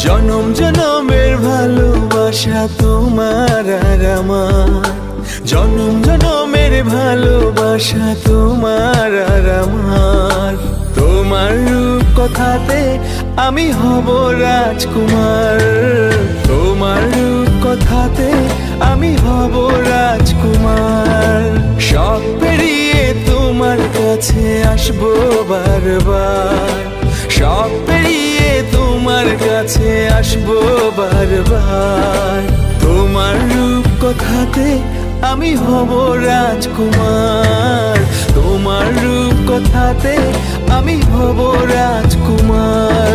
জনম জনমের ভালোবাসা তোমার আর আমার, জনম জনমের ভালোবাসা তোমার আর আমার। তোমার রূপ কথাতে আমি হব রাজকুমার, তোমার রূপ কথাতে আমি হব রাজকুমার। সব পেরিয়ে তোমার কাছে আসবো বারবার, সব পেরিয়ে তোমার কাছে আসবো বারবার। তোমার রূপ কথাতে আমি হব রাজকুমার, তোমার রূপ কথাতে আমি হব রাজকুমার।